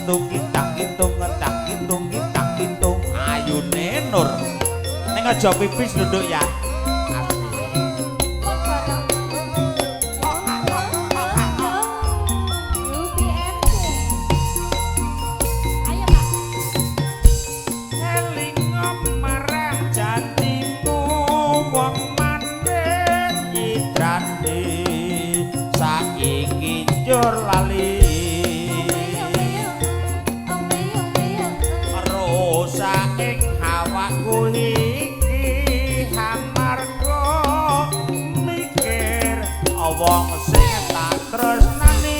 kintung kitang kintung ngetang kintung kitang kintung ayune nur ning aja pipis duduk ya. Lali rusak ing hawaku iki hamarga mikir wong sing tak tresnani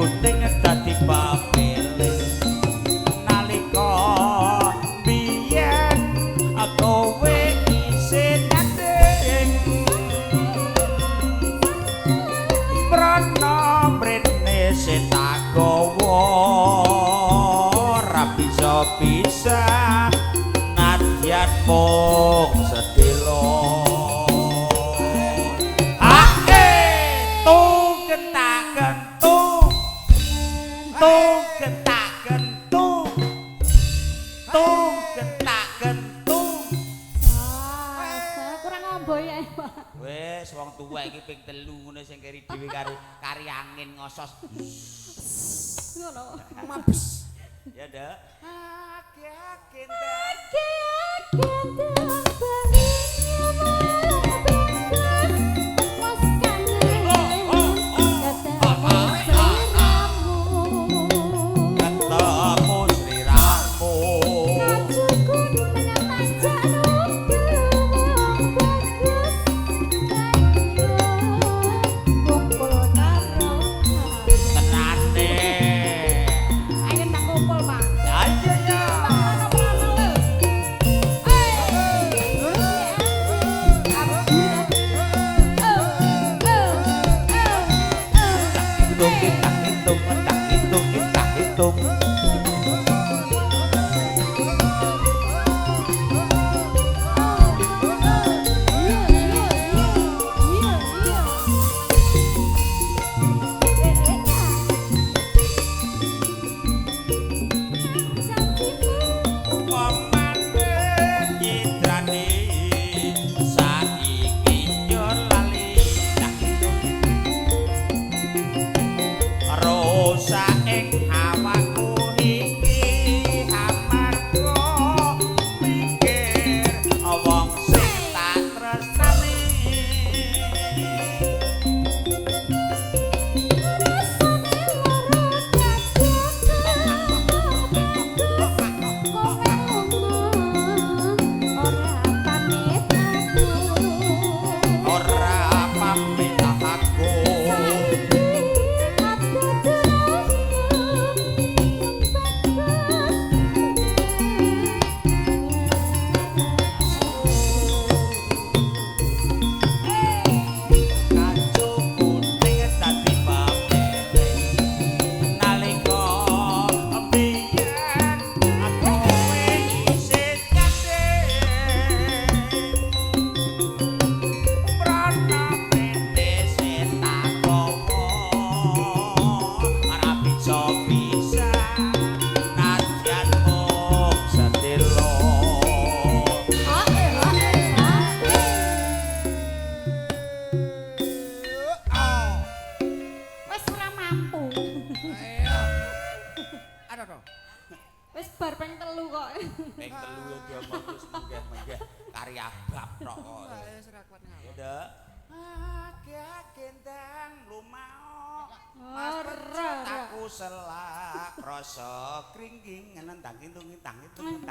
gunting dadi papele nalika biyen kowe isih nanding prana mrene setak gawa ora bisa nadyan mung sedelo wis wong tuwa iki ping 3 ngene sing keri dhewe kari angin ngosos ngono mabes ya ndak ake Ping 3 yo diomong terus menggah-menggah kari abab tok. Wis ora kuat ngawur. Ya ndak. Ake gendang lumao. Ora aku selak rasa kringking nentang kintung-kintung.